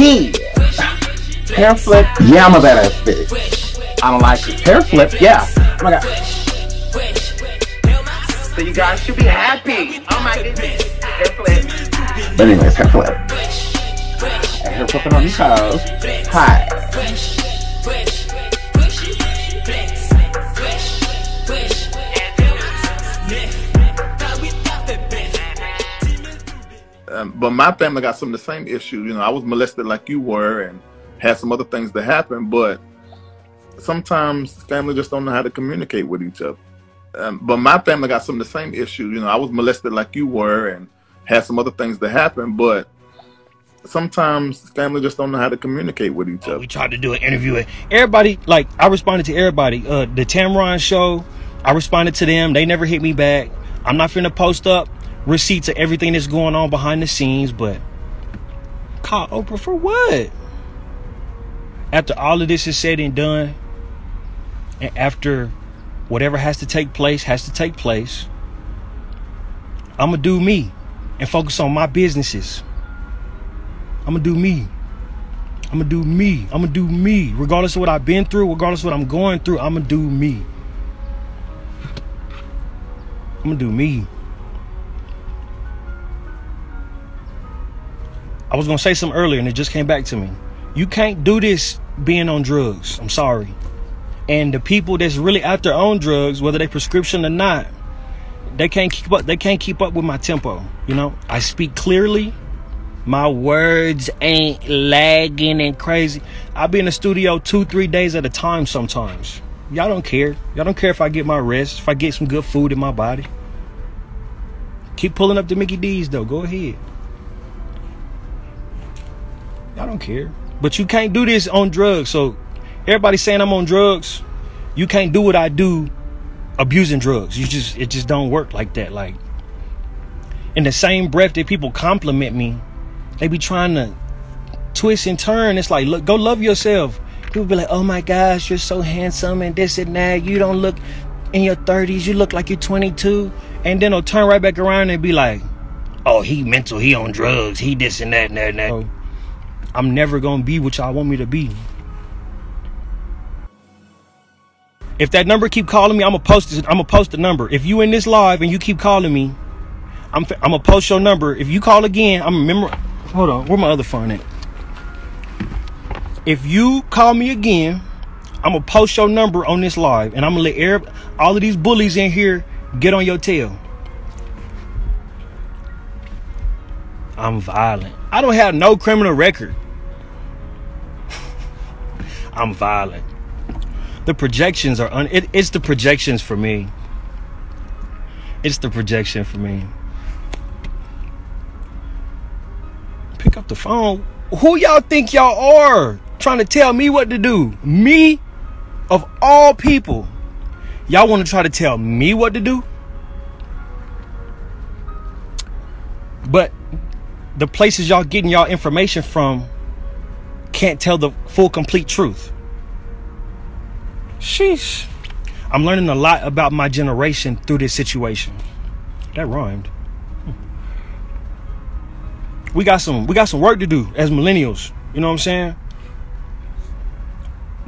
Yeah. Hair flip, yeah, I'm a badass bitch. I don't like it. Hair flip, yeah. Oh my god. So you guys should be happy. Oh my goodness. Hair flip. But anyways, hair flip. And hair flipping on these hoes. Hi. But my family got some of the same issues. You know, I was molested like you were and had some other things that happen, but sometimes family just don't know how to communicate with each other. But my family got some of the same issues. You know, I was molested like you were and had some other things that happen, but sometimes family just don't know how to communicate with each other. We tried to do an interview with everybody. Like, I responded to everybody. The Tamron show, I responded to them. They never hit me back. I'm not finna post up receipts of everything that's going on behind the scenes, but call Oprah for what? After all of this is said and done, and after whatever has to take place, I'm gonna do me and focus on my businesses. I'm gonna do me. Regardless of what I've been through, regardless of what I'm going through, I'm gonna do me. I was gonna say something earlier and it just came back to me. You can't do this being on drugs. I'm sorry. And the people that's really out there on drugs, whether they prescription or not, they can't keep up. They can't keep up with my tempo. You know, I speak clearly. My words ain't lagging and crazy. I'll be in the studio 2-3 days at a time sometimes. Y'all don't care. Y'all don't care if I get my rest, if I get some good food in my body. Keep pulling up the Mickey D's though. Go ahead. Y'all don't care. But you can't do this on drugs. So everybody's saying I'm on drugs. You can't do what I do abusing drugs. It just don't work like that. Like, in the same breath that people compliment me, they be trying to twist and turn. It's like, look, go love yourself. People be like, oh my gosh, you're so handsome and this and that. You don't look in your 30s. You look like you're 22. And then they'll turn right back around and be like, oh, he mental, he on drugs, he this and that and that and that. So, I'm never gonna be what y'all want me to be. If that number keep calling me, I'm gonna post it. I'm gonna post the number. If you in this live and you keep calling me, I'm gonna post your number. If you call again, I'm remember. Hold on, where my other phone at? If you call me again, I'm gonna post your number on this live, and I'm gonna let all of these bullies in here get on your tail. I'm violent. I don't have no criminal record. I'm violent. The projections are it's the projections for me. It's the projection for me. Pick up the phone. Who y'all think y'all are? Trying to tell me what to do? Me? Of all people. Y'all want to try to tell me what to do? But the places y'all getting y'all information from can't tell the full complete truth. Sheesh. I'm learning a lot about my generation through this situation. That rhymed. We got some work to do as millennials. You know what I'm saying?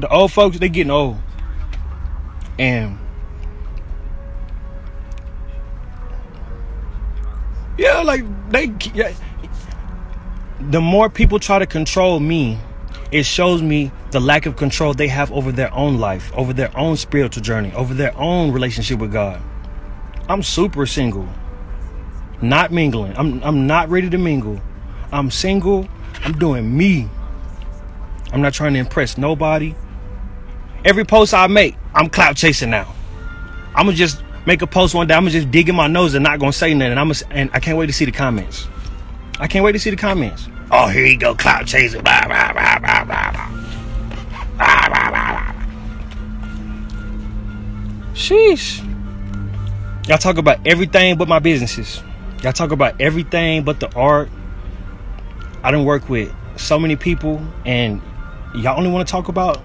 The old folks, they getting old. And yeah, like the more people try to control me, it shows me the lack of control they have over their own life, over their own spiritual journey, over their own relationship with God. I'm super single, not mingling. I'm not ready to mingle. I'm single. I'm doing me. I'm not trying to impress nobody. Every post I make, I'm clout chasing now. I'm gonna just make a post one day. I'm gonna just dig in my nose and not gonna say nothing. And I can't wait to see the comments. I can't wait to see the comments. Oh, here you go, clout chasing. Blah, blah, blah, blah, blah, blah. Blah, blah, blah, blah. Sheesh. Y'all talk about everything but my businesses. Y'all talk about everything but the art. I done work with so many people, and y'all only want to talk about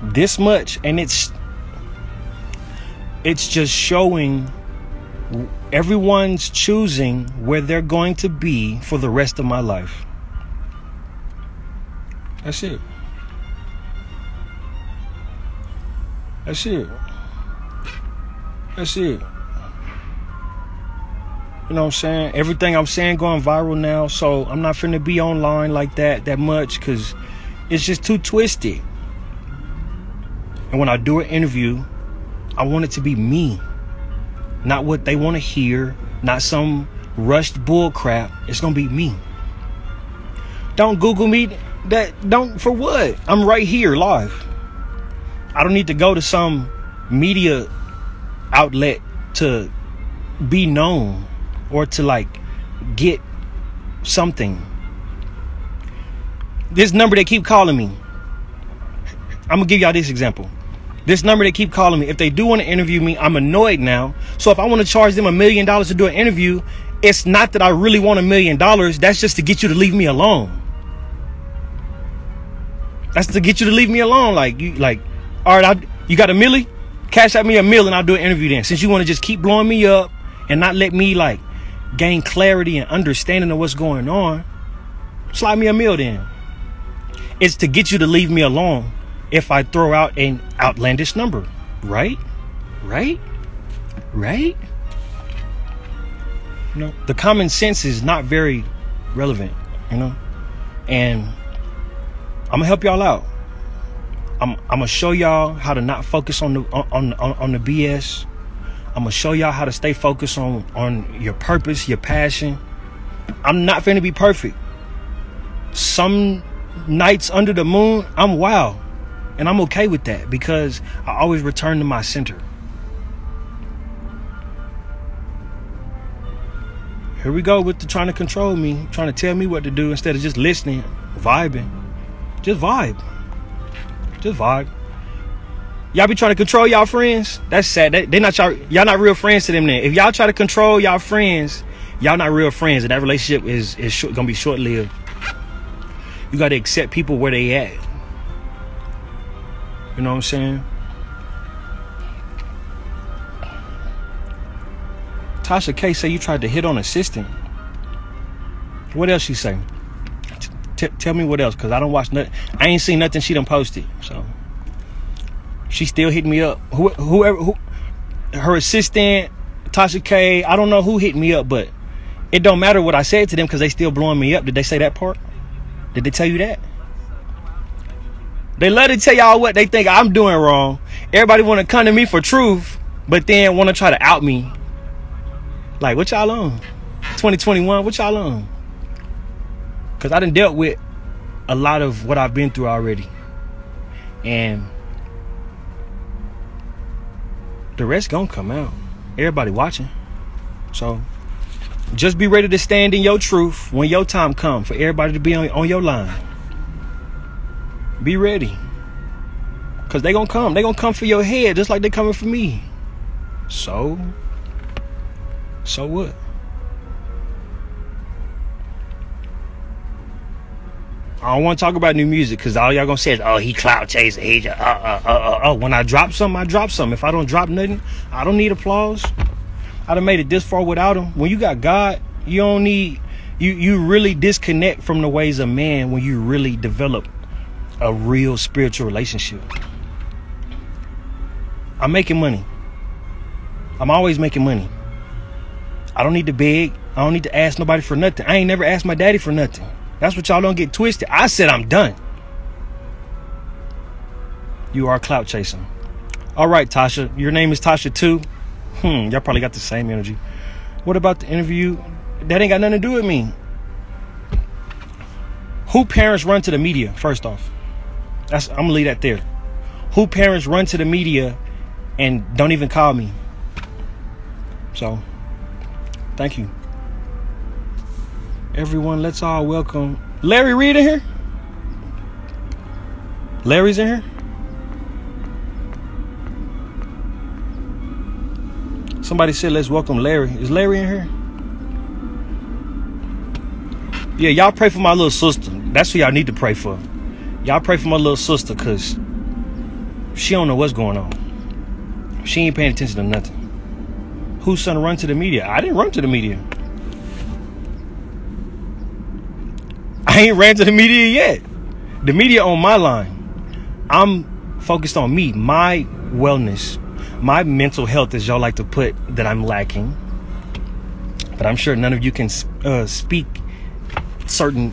this much, and it's just showing everyone's choosing where they're going to be for the rest of my life. That's it. That's it. That's it. You know what I'm saying? Everything I'm saying going viral now, so I'm not finna be online like that much, because it's just too twisted. And when I do an interview, I want it to be me. Not what they want to hear, not some rushed bull crap. It's gonna be me. Don't Google me. Don't, for what? I'm right here live. I don't need to go to some media outlet to be known or to like get something. This number they keep calling me, I'm gonna give y'all this example. This number they keep calling me, if they do want to interview me, I'm annoyed now. So if I want to charge them $1 million to do an interview, it's not that I really want $1 million. That's just to get you to leave me alone. That's to get you to leave me alone. Like, you, like, all right, you got $1 million? Cash out me $1 million and I'll do an interview then. Since you want to just keep blowing me up and not let me like gain clarity and understanding of what's going on, slide me $1 million then. It's to get you to leave me alone if I throw out an outlandish number. Right? Right? Right? You know, the common sense is not very relevant, you know? And I'm gonna help y'all out. I'm gonna show y'all how to not focus on the BS. I'm gonna show y'all how to stay focused on your purpose, your passion. I'm not finna be perfect. Some nights under the moon, I'm wild. And I'm okay with that because I always return to my center. Here we go with the trying to control me, trying to tell me what to do instead of just listening, vibing. Just vibe. Just vibe. Y'all be trying to control y'all friends? That's sad. They not y'all not real friends to them then. If y'all try to control y'all friends, y'all not real friends, and that relationship is gonna be short-lived. You gotta accept people where they at. You know what I'm saying? Tasha K say you tried to hit on assistant. What else she say? Tell me what else, because I don't watch nothing. I ain't seen nothing she done posted. So she still hitting me up. Whoever her assistant, Tasha K, I don't know who hit me up, but it don't matter what I said to them because they still blowing me up. Did they say that part? Did they tell you that? They love to tell y'all what they think I'm doing wrong. Everybody want to come to me for truth, but then want to try to out me. Like, what y'all on? 2021, what y'all on? Because I done dealt with a lot of what I've been through already. And the rest gonna come out. Everybody watching. So just be ready to stand in your truth when your time comes for everybody to be on your line. Be ready. Because they gonna come. They gonna come for your head just like they coming for me. So what? I don't want to talk about new music because all y'all gonna say is, oh, he clout chaser. He just, When I drop something, I drop something. If I don't drop nothing, I don't need applause. I done made it this far without him. When you got God, you don't need, you really disconnect from the ways of man when you really develop a real spiritual relationship. I'm making money. I'm always making money. I don't need to beg. I don't need to ask nobody for nothing. I ain't never asked my daddy for nothing. That's what y'all don't get twisted. I said I'm done. You are clout chasing. All right, Tasha. Your name is Tasha too. Y'all probably got the same energy. What about the interview? That ain't got nothing to do with me. Who parents run to the media, first off? I'm going to leave that there. Who parents run to the media and don't even call me? So, thank you. Everyone, let's all welcome Larry Reed in here. Larry's in here. Somebody said let's welcome Larry. Is Larry in here? Yeah, y'all pray for my little sister. That's who y'all need to pray for. Y'all pray for my little sister because she don't know what's going on. She ain't paying attention to nothing. Whose son run to the media? I didn't run to the media. I ain't ran to the media yet. The media on my line. I'm focused on me, my wellness, my mental health, as y'all like to put, that I'm lacking. But I'm sure none of you can speak certain,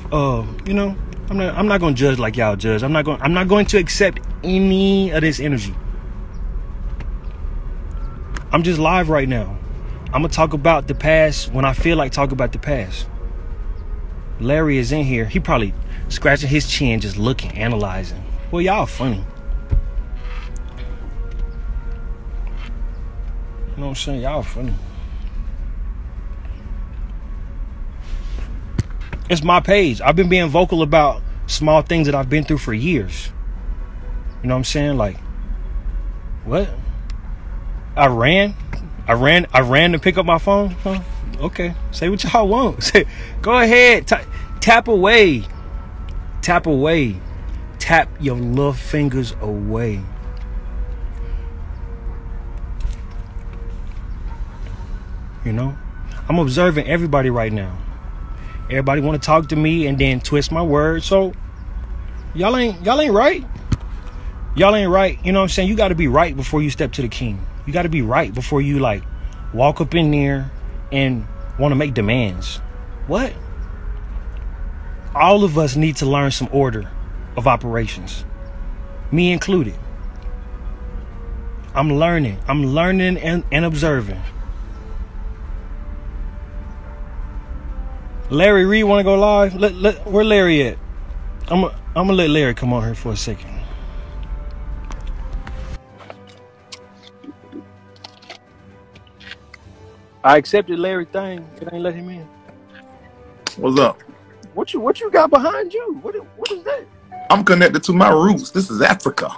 you know, I'm not going to judge like y'all judge. I'm not going to accept any of this energy. I'm just live right now. I'm going to talk about the past when I feel like talking about the past. Larry is in here. He probably scratching his chin, just looking, analyzing. Well, y'all funny. You know what I'm saying? Y'all funny. It's my page. I've been being vocal about small things that I've been through for years. You know what I'm saying? Like, what? I ran to pick up my phone? Huh? Okay. Say what y'all want. Say, go ahead. Tap away. Tap away. Tap your little fingers away. You know? I'm observing everybody right now. Everybody want to talk to me and then twist my words. So y'all ain't right. Y'all ain't right. You know what I'm saying? You got to be right before you step to the king. You got to be right before you like walk up in there and want to make demands. What? All of us need to learn some order of operations. Me included. I'm learning and observing. Larry Reed want to go live? Where Larry at? I'm gonna let Larry come on here for a second. I accepted Larry thing. It ain't let him in. What's up? What you got behind you? What is that? I'm connected to my roots. This is Africa.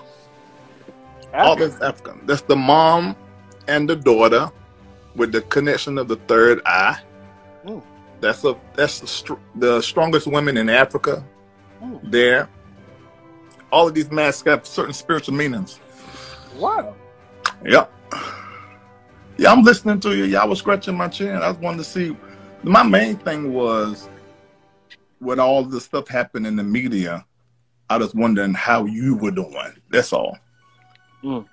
All this Africa. That's the mom and the daughter with the connection of the third eye. Mm. That's the strongest women in Africa. Mm. There. All of these masks have certain spiritual meanings. Wow. Yep. Yeah, I'm listening to you. Y'all was scratching my chin. I was wanting to see. My main thing was when all this stuff happened in the media, I was wondering how you were doing. That's all. Mm.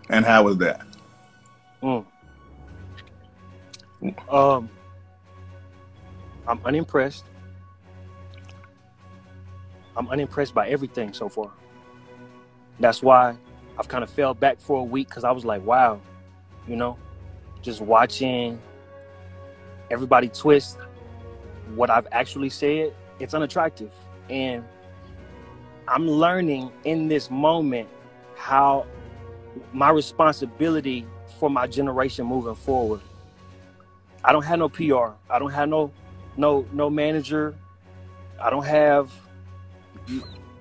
And how was that? Mm. I'm unimpressed. I'm unimpressed by everything so far. That's why I've kind of fell back for a week, because I was like, wow, you know, just watching everybody twist what I've actually said, it's unattractive. And I'm learning in this moment how my responsibility for my generation moving forward. I don't have no PR. I don't have no manager. I don't have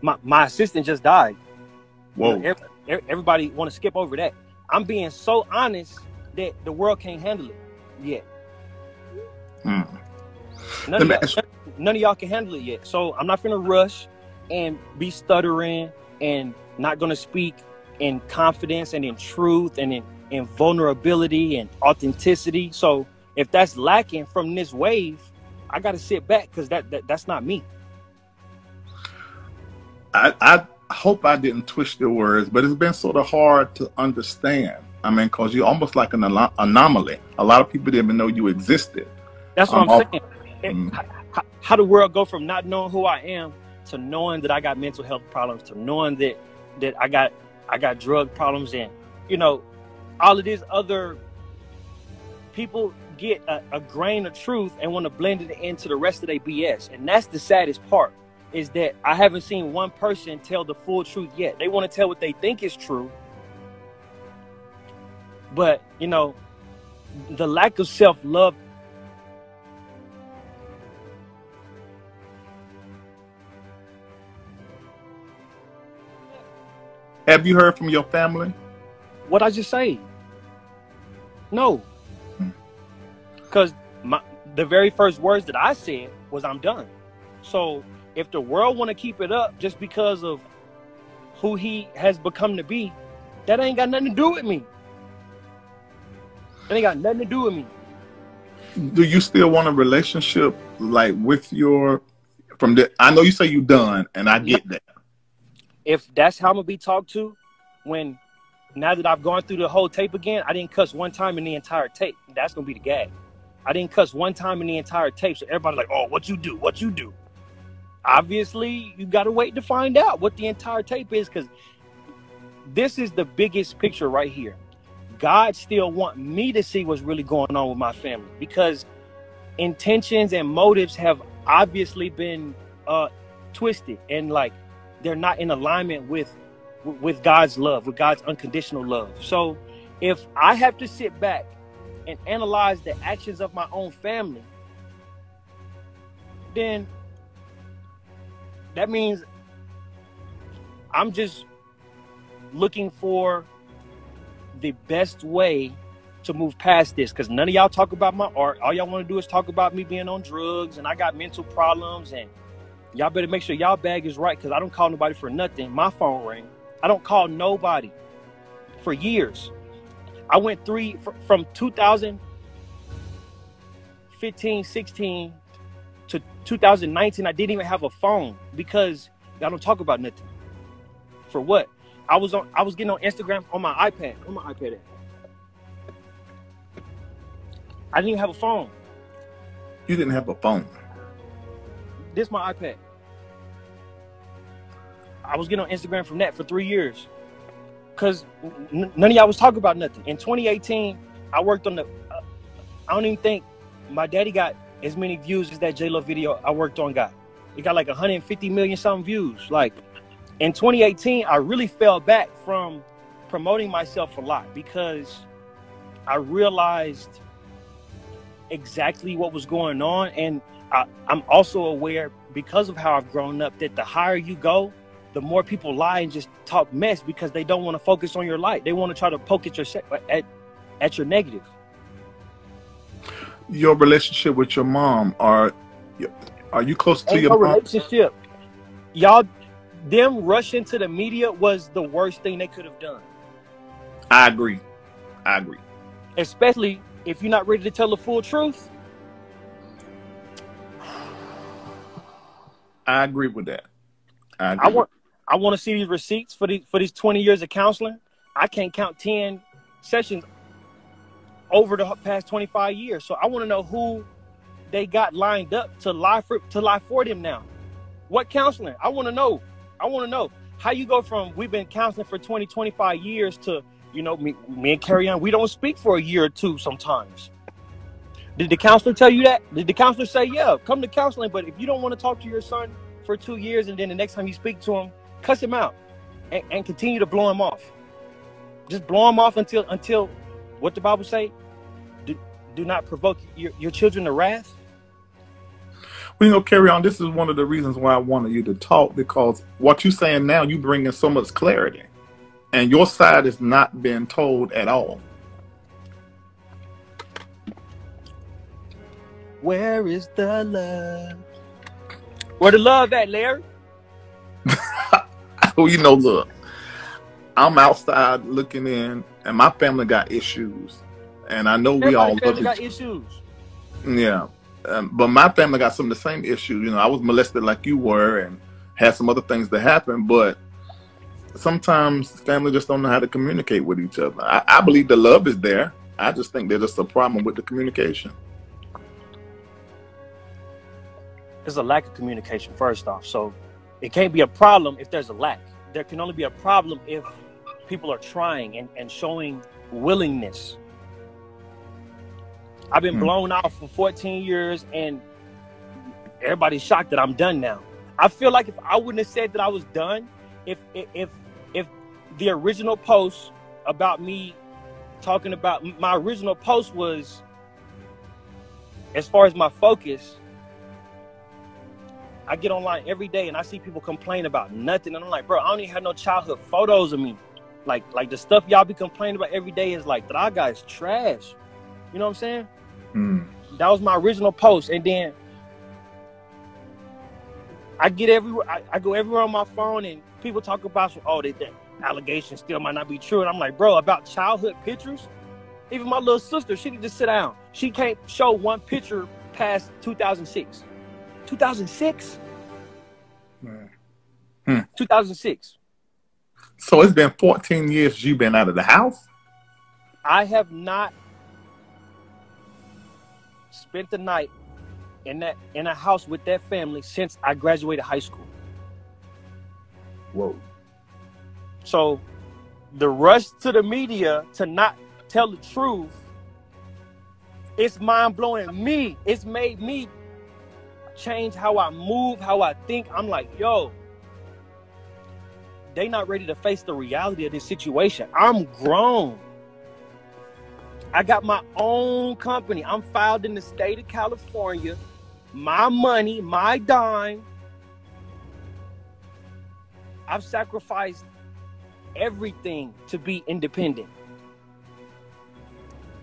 my assistant just died. Whoa. You know, everybody want to skip over that. I'm being so honest that the world can't handle it yet. Hmm. None of y'all can handle it yet. So I'm not finna rush and be stuttering and not gonna speak in confidence and in truth and in vulnerability and authenticity. So if that's lacking from this wave, I gotta sit back, because that's not me. I hope I didn't twist your words, but it's been sort of hard to understand. I mean, because you're almost like an anomaly. A lot of people didn't even know you existed. That's what I'm saying. How the world go from not knowing who I am to knowing that I got mental health problems, to knowing that I got drug problems, and you know, all of these other people get a grain of truth and want to blend it into the rest of their BS. And that's the saddest part, is that I haven't seen one person tell the full truth yet. They want to tell what they think is true. But, you know, the lack of self-love. Have you heard from your family? What I just say? No. Because the very first words that I said was, I'm done. So if the world want to keep it up just because of who he has become to be, that ain't got nothing to do with me. That ain't got nothing to do with me. Do you still want a relationship like with your From the, I know you say you done, and I get that. If that's how I'm gonna be talked to, now that I've gone through the whole tape again, I didn't cuss one time in the entire tape. That's gonna be the gag. I didn't cuss one time in the entire tape, so everybody's like, "Oh, what you do? What you do?" Obviously, you gotta wait to find out what the entire tape is, because this is the biggest picture right here. God still want me to see what's really going on with my family, because intentions and motives have obviously been twisted, and like they're not in alignment with God's love, with God's unconditional love. So if I have to sit back and analyze the actions of my own family, then that means I'm just looking for the best way to move past this, because none of y'all talk about my art. All y'all want to do is talk about me being on drugs and I got mental problems, and y'all better make sure y'all bag is right, because I don't call nobody for nothing. My phone ring. I don't call nobody for years. I went from 2015, 16 to 2019. I didn't even have a phone because y'all don't talk about nothing. For what? I was getting on Instagram on my iPad. On my iPad. I didn't even have a phone. You didn't have a phone. This is my iPad. I was getting on Instagram from that for 3 years, because none of y'all was talking about nothing. In 2018, I worked on I don't even think my daddy got as many views as that J-Lo video I worked on got. It got like 150 million something views. Like in 2018, I really fell back from promoting myself a lot, because I realized exactly what was going on. And I'm also aware, because of how I've grown up, that the higher you go, the more people lie and just talk mess, because they don't want to focus on your light. They want to try to poke at your negative. Your relationship with your mom, are you close to your mom? Relationship, y'all, them rushing to the media was the worst thing they could have done. I agree. Especially if you're not ready to tell the full truth. I agree with that. I want to see these receipts for these 20 years of counseling. I can't count 10 sessions over the past 25 years. So I want to know who they got lined up to lie for them now. What counseling? I want to know. How you go from we've been counseling for 20, 25 years to, me and Kerrion, we don't speak for a year or two sometimes. Did the counselor tell you that? Did the counselor say, yeah, come to counseling, but if you don't want to talk to your son for 2 years, and then the next time you speak to him, cuss him out and continue to blow him off. Just blow him off until what the Bible say? Do not provoke your children to wrath. Well, Kerrion, this is one of the reasons why I wanted you to talk, because what you're saying now, you bring in so much clarity, and your side is not being told at all. Where is the love? Where the love at, Larry? Well, look, I'm outside looking in, and my family got issues, and I know we all got issues. Yeah, but my family got some of the same issues. I was molested like you were, and had some other things that happened. But sometimes family just don't know how to communicate with each other. I believe the love is there. I just think there's just a problem with the communication. There's a lack of communication, first off. So it can't be a problem if there's a lack. There can only be a problem if people are trying and showing willingness. I've been blown off for 14 years, and everybody's shocked that I'm done now. I feel like if I wouldn't have said that I was done, if the original post about me talking about my original post was, as far as my focus, I get online every day and I see people complain about nothing, and I'm like, bro, I don't even have no childhood photos of me. Like the stuff y'all be complaining about every day is like, that I got is trash. You know what I'm saying? That was my original post, and then I get everywhere. I go everywhere on my phone, and people talk about, that allegation still might not be true, and I'm like, bro, about childhood pictures. Even my little sister, she can just sit down. She can't show one picture past 2006. 2006? 2006. So it's been 14 years you've been out of the house? I have not spent the night in a house with that family since I graduated high school. Whoa. So the rush to the media to not tell the truth, it's mind-blowing me. It's made me change how I move, how I think. I'm like, yo, they not ready to face the reality of this situation. I'm grown. I got my own company. I'm filed in the state of California. My money, my dime. I've sacrificed everything to be independent.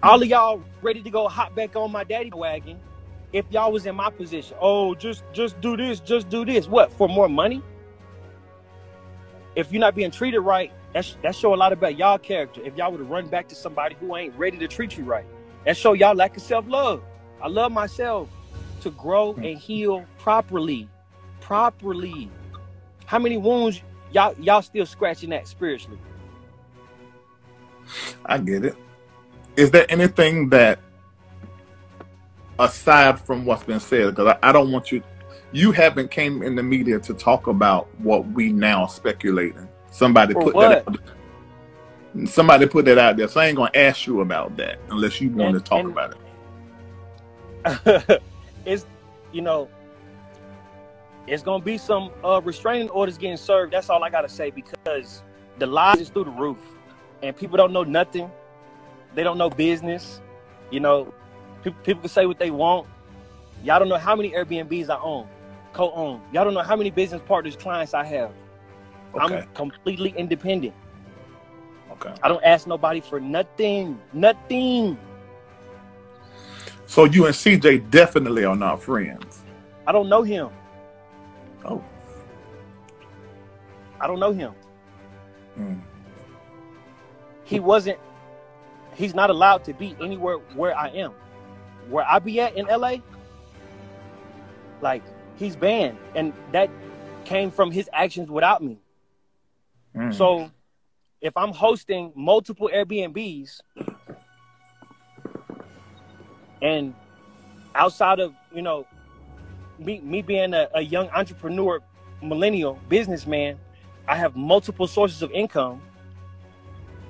All of y'all ready to go hop back on my daddy wagon if y'all was in my position. Oh, just do this, just do this. What, for more money? If you're not being treated right, that show a lot about y'all character. If y'all would have run back to somebody who ain't ready to treat you right, that show y'all lack of self-love. I love myself to grow and heal properly. How many wounds y'all still scratching at spiritually? I get it. Is there anything that, aside from what's been said, because I don't want you haven't came in the media to talk about what we now speculating. Somebody put that out there. So I ain't gonna ask you about that unless you want to talk about it. It's, it's gonna be some restraining orders getting served. That's all I gotta say, because the lies is through the roof and people don't know nothing. They don't know business. People can say what they want. Y'all don't know how many Airbnbs I own, co-own. Y'all don't know how many business partners, clients I have. Okay. I'm completely independent. Okay. I don't ask nobody for nothing. So you and CJ definitely are not friends. I don't know him. Oh. I don't know him. He's not allowed to be anywhere where I am. Where I be at in LA, like, he's banned. And that came from his actions without me. So if I'm hosting multiple Airbnbs and outside of, me being a young entrepreneur, millennial businessman, I have multiple sources of income.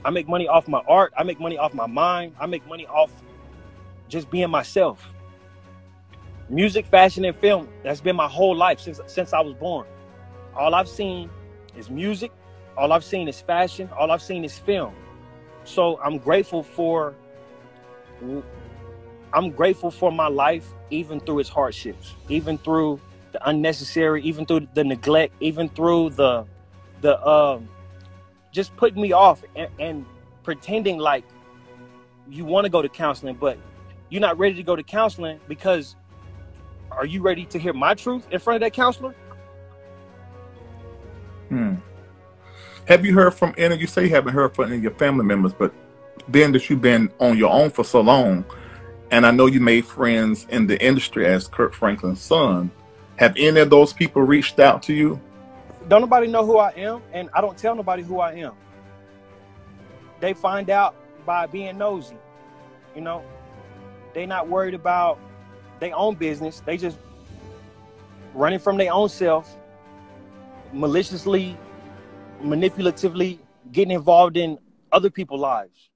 I make money off my art. I make money off my mind. I make money off just being myself. Music, fashion, and film, that's been my whole life since I was born. All I've seen is music. All I've seen is fashion. All I've seen is film. So I'm grateful for my life, even through its hardships, even through the unnecessary, even through the neglect, even through the just putting me off and pretending like you want to go to counseling, but you're not ready to go to counseling because are you ready to hear my truth in front of that counselor? Have you heard from any, you say you haven't heard from any of your family members, but being that you've been on your own for so long, and I know you made friends in the industry as Kirk Franklin's son, have any of those people reached out to you? Don't nobody know who I am, and I don't tell nobody who I am. They find out by being nosy. They not worried about their own business. They just running from their own self, maliciously, manipulatively getting involved in other people's lives.